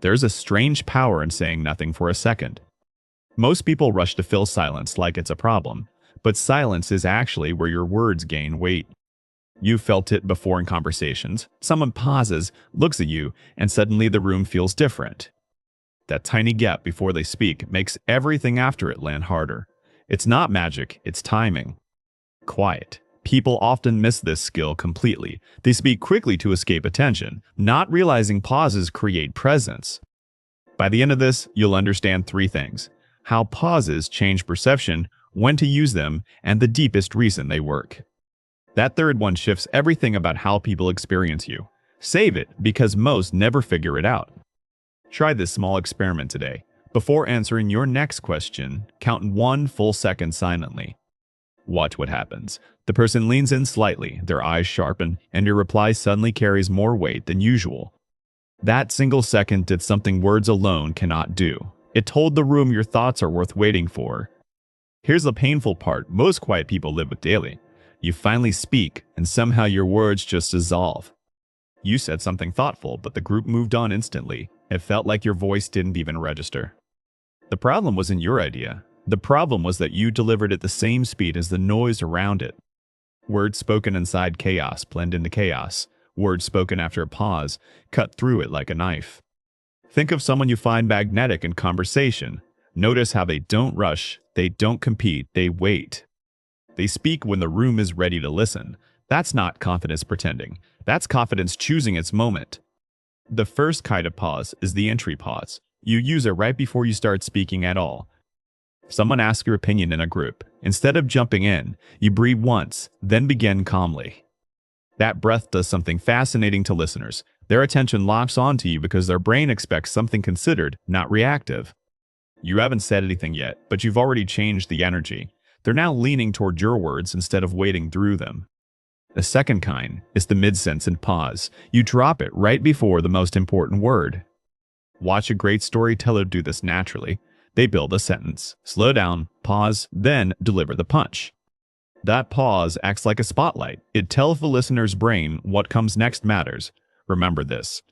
There's a strange power in saying nothing for a second. Most people rush to fill silence like it's a problem, but silence is actually where your words gain weight. You've felt it before in conversations. Someone pauses, looks at you, and suddenly the room feels different. That tiny gap before they speak makes everything after it land harder. It's not magic, it's timing. Quiet. People often miss this skill completely. They speak quickly to escape attention, not realizing pauses create presence. By the end of this, you'll understand three things: how pauses change perception, when to use them, and the deepest reason they work. That third one shifts everything about how people experience you. Save it, because most never figure it out. Try this small experiment today. Before answering your next question, count 1 full second silently. Watch what happens. The person leans in slightly, their eyes sharpen, and your reply suddenly carries more weight than usual. That single second did something words alone cannot do. It told the room your thoughts are worth waiting for. Here's the painful part most quiet people live with daily. You finally speak, and somehow your words just dissolve. You said something thoughtful, but the group moved on instantly. It felt like your voice didn't even register. The problem wasn't your idea. The problem was that you delivered at the same speed as the noise around it. Words spoken inside chaos blend into chaos. Words spoken after a pause cut through it like a knife. Think of someone you find magnetic in conversation. Notice how they don't rush, they don't compete, they wait. They speak when the room is ready to listen. That's not confidence pretending. That's confidence choosing its moment. The first kind of pause is the entry pause. You use it right before you start speaking at all. Someone asks your opinion in a group. Instead of jumping in, you breathe once, then begin calmly. That breath does something fascinating to listeners. Their attention locks onto you because their brain expects something considered, not reactive. You haven't said anything yet, but you've already changed the energy. They're now leaning toward your words instead of wading through them. The second kind is the mid-sentence pause. You drop it right before the most important word. Watch a great storyteller do this naturally. They build a sentence, slow down, pause, then deliver the punch. That pause acts like a spotlight. It tells the listener's brain what comes next matters. Remember this.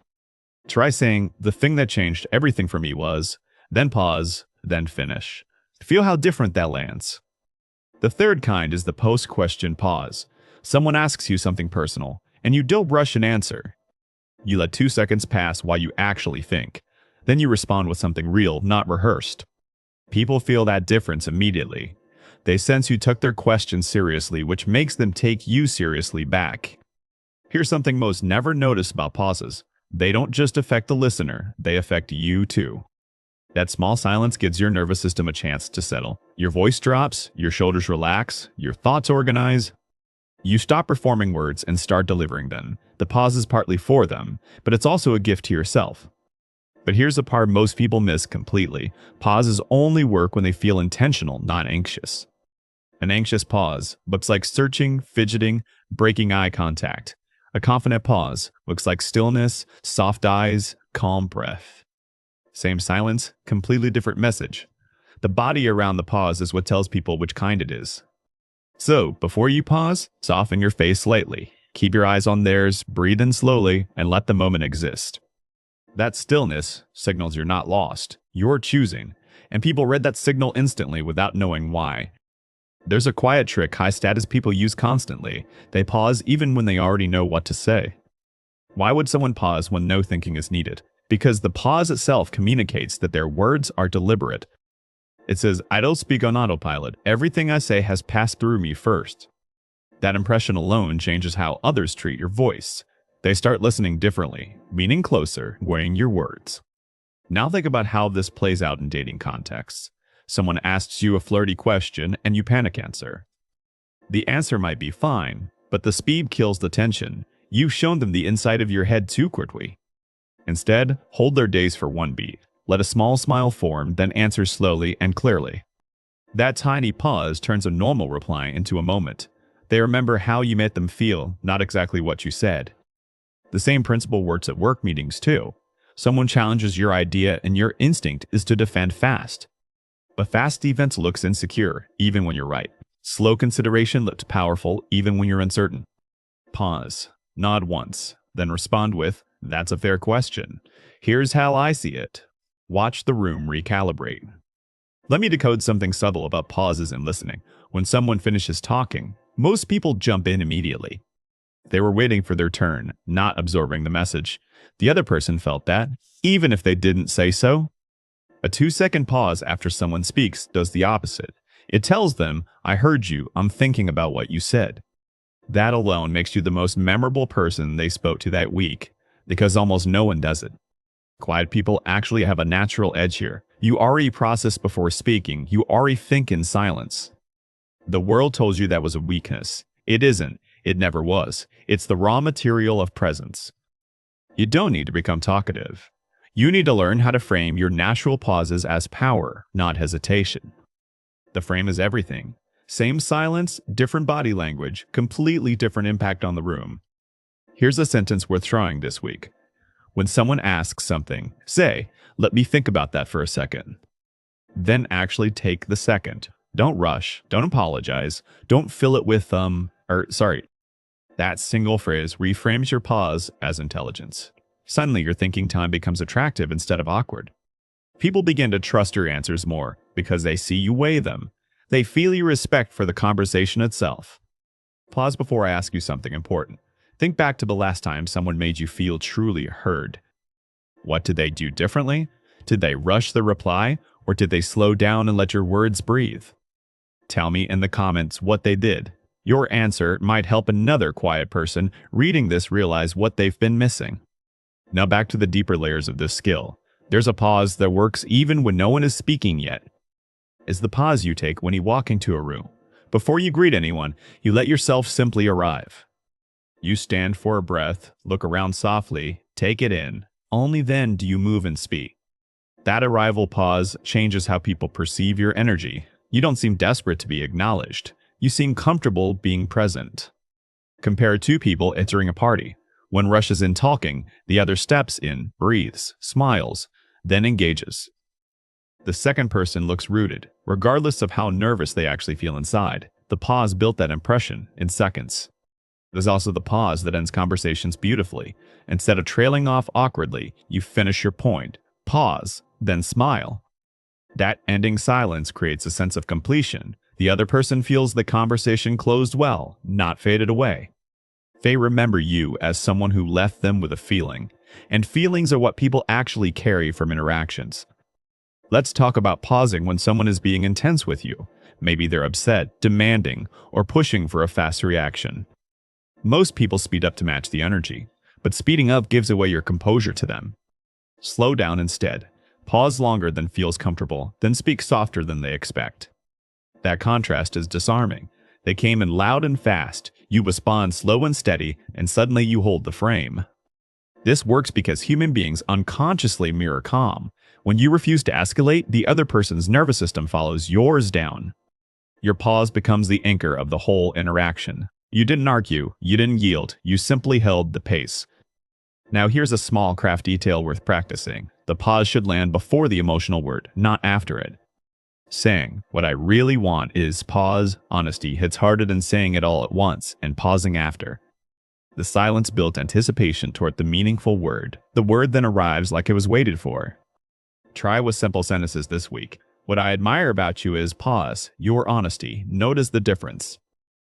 Try saying, "The thing that changed everything for me was," then pause, then finish. Feel how different that lands. The third kind is the post-question pause. Someone asks you something personal, and you don't rush an answer. You let 2 seconds pass while you actually think. Then you respond with something real, not rehearsed. People feel that difference immediately. They sense you took their question seriously, which makes them take you seriously back. Here's something most never notice about pauses. They don't just affect the listener, they affect you too. That small silence gives your nervous system a chance to settle. Your voice drops, your shoulders relax, your thoughts organize. You stop performing words and start delivering them. The pause is partly for them, but it's also a gift to yourself. But here's the part most people miss completely. Pauses only work when they feel intentional, not anxious. An anxious pause looks like searching, fidgeting, breaking eye contact. A confident pause looks like stillness, soft eyes, calm breath. Same silence, completely different message. The body around the pause is what tells people which kind it is. So, before you pause, soften your face slightly. Keep your eyes on theirs, breathe in slowly, and let the moment exist. That stillness signals you're not lost. You're choosing. And people read that signal instantly without knowing why. There's a quiet trick high-status people use constantly. They pause even when they already know what to say. Why would someone pause when no thinking is needed? Because the pause itself communicates that their words are deliberate. It says, "I don't speak on autopilot. Everything I say has passed through me first." That impression alone changes how others treat your voice. They start listening differently, leaning closer, weighing your words. Now think about how this plays out in dating contexts. Someone asks you a flirty question and you panic answer. The answer might be fine, but the speed kills the tension. You've shown them the inside of your head too quickly. Instead, hold their gaze for one beat. Let a small smile form, then answer slowly and clearly. That tiny pause turns a normal reply into a moment. They remember how you made them feel, not exactly what you said. The same principle works at work meetings too. Someone challenges your idea and your instinct is to defend fast. But fast defense looks insecure, even when you're right. Slow consideration looks powerful, even when you're uncertain. Pause. Nod once, then respond with, That's a fair question. Here's how I see it. Watch the room recalibrate. Let me decode something subtle about pauses in listening. When someone finishes talking, most people jump in immediately. They were waiting for their turn, not absorbing the message. The other person felt that, even if they didn't say so. A 2-second pause after someone speaks does the opposite. It tells them, I heard you, I'm thinking about what you said. That alone makes you the most memorable person they spoke to that week, because almost no one does it. Quiet people actually have a natural edge here. You already process before speaking, you already think in silence. The world told you that was a weakness. It isn't. It never was. It's the raw material of presence. You don't need to become talkative. You need to learn how to frame your natural pauses as power, not hesitation. The frame is everything. Same silence, different body language, completely different impact on the room. Here's a sentence worth trying this week. When someone asks something, say, let me think about that for a second. Then actually take the second. Don't rush, don't apologize, don't fill it with, That single phrase reframes your pause as intelligence. Suddenly your thinking time becomes attractive instead of awkward. People begin to trust your answers more because they see you weigh them. They feel your respect for the conversation itself. Pause before I ask you something important. Think back to the last time someone made you feel truly heard. What did they do differently? Did they rush the reply, or did they slow down and let your words breathe? Tell me in the comments what they did. Your answer might help another quiet person reading this realize what they've been missing. Now back to the deeper layers of this skill. There's a pause that works even when no one is speaking yet. It's the pause you take when you walk into a room. Before you greet anyone, you let yourself simply arrive. You stand for a breath, look around softly, take it in. Only then do you move and speak. That arrival pause changes how people perceive your energy. You don't seem desperate to be acknowledged. You seem comfortable being present. Compare two people entering a party. One rushes in talking, the other steps in, breathes, smiles, then engages. The second person looks rooted, regardless of how nervous they actually feel inside. The pause built that impression in seconds. There's also the pause that ends conversations beautifully. Instead of trailing off awkwardly, you finish your point, pause, then smile. That ending silence creates a sense of completion. The other person feels the conversation closed well, not faded away. They remember you as someone who left them with a feeling, and feelings are what people actually carry from interactions. Let's talk about pausing when someone is being intense with you. Maybe they're upset, demanding, or pushing for a fast reaction. Most people speed up to match the energy, but speeding up gives away your composure to them. Slow down instead. Pause longer than feels comfortable, then speak softer than they expect. That contrast is disarming. They came in loud and fast, you respond slow and steady, and suddenly you hold the frame. This works because human beings unconsciously mirror calm. When you refuse to escalate, the other person's nervous system follows yours down. Your pause becomes the anchor of the whole interaction. You didn't argue, you didn't yield, you simply held the pace. Now here's a small craft detail worth practicing. The pause should land before the emotional word, not after it. Saying, what I really want is pause, honesty hits harder than saying it all at once and pausing after. The silence built anticipation toward the meaningful word. The word then arrives like it was waited for. Try with simple sentences this week. What I admire about you is pause, your honesty. Notice the difference.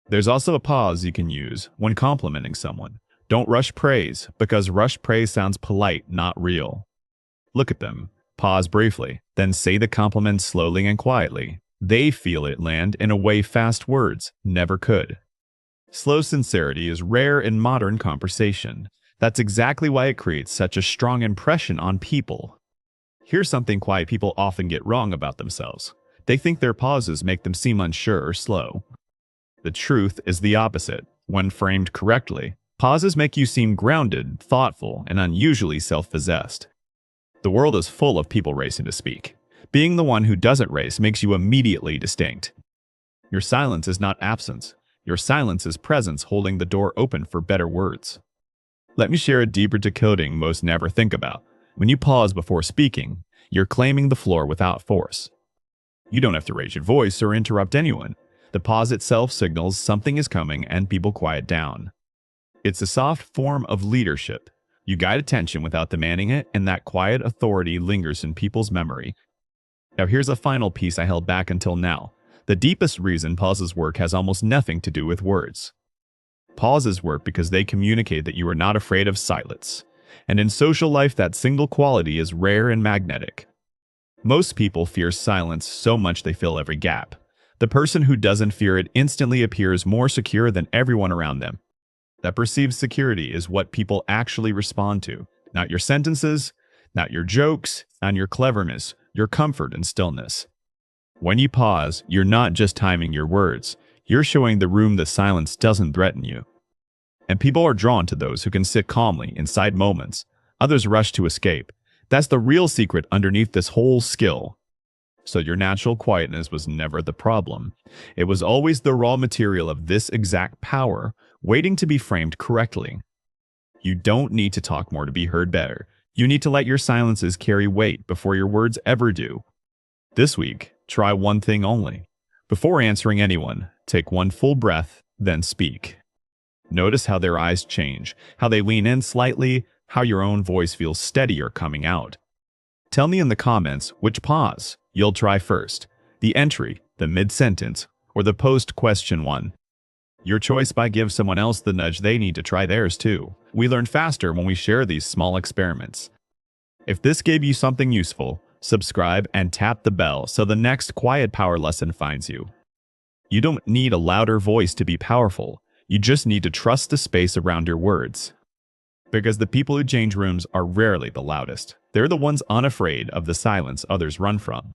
There's also a pause you can use when complimenting someone. Don't rush praise, because rushed praise sounds polite, not real. Look at them. Pause briefly, then say the compliment slowly and quietly. They feel it land in a way fast words never could. Slow sincerity is rare in modern conversation. That's exactly why it creates such a strong impression on people. Here's something quiet people often get wrong about themselves. They think their pauses make them seem unsure or slow. The truth is the opposite. When framed correctly, pauses make you seem grounded, thoughtful, and unusually self-possessed. The world is full of people racing to speak. Being the one who doesn't race makes you immediately distinct. Your silence is not absence. Your silence is presence holding the door open for better words. Let me share a deeper decoding most never think about. When you pause before speaking, you're claiming the floor without force. You don't have to raise your voice or interrupt anyone. The pause itself signals something is coming and people quiet down. It's a soft form of leadership. You guide attention without demanding it, and that quiet authority lingers in people's memory. Now here's a final piece I held back until now. The deepest reason pauses work has almost nothing to do with words. Pauses work because they communicate that you are not afraid of silence. And in social life, that single quality is rare and magnetic. Most people fear silence so much they fill every gap. The person who doesn't fear it instantly appears more secure than everyone around them. That perceived security is what people actually respond to, not your sentences, not your jokes, not your cleverness, your comfort and stillness. When you pause, you're not just timing your words, you're showing the room that silence doesn't threaten you. And people are drawn to those who can sit calmly inside moments. Others rush to escape. That's the real secret underneath this whole skill. So your natural quietness was never the problem. It was always the raw material of this exact power, waiting to be framed correctly. You don't need to talk more to be heard better. You need to let your silences carry weight before your words ever do. This week, try one thing only. Before answering anyone, take one full breath, then speak. Notice how their eyes change, how they lean in slightly, how your own voice feels steadier coming out. Tell me in the comments which pause you'll try first, the entry, the mid-sentence, or the post-question one. Your choice might give someone else the nudge they need to try theirs too. We learn faster when we share these small experiments. If this gave you something useful, subscribe and tap the bell so the next quiet power lesson finds you. You don't need a louder voice to be powerful. You just need to trust the space around your words. Because the people who change rooms are rarely the loudest. They're the ones unafraid of the silence others run from.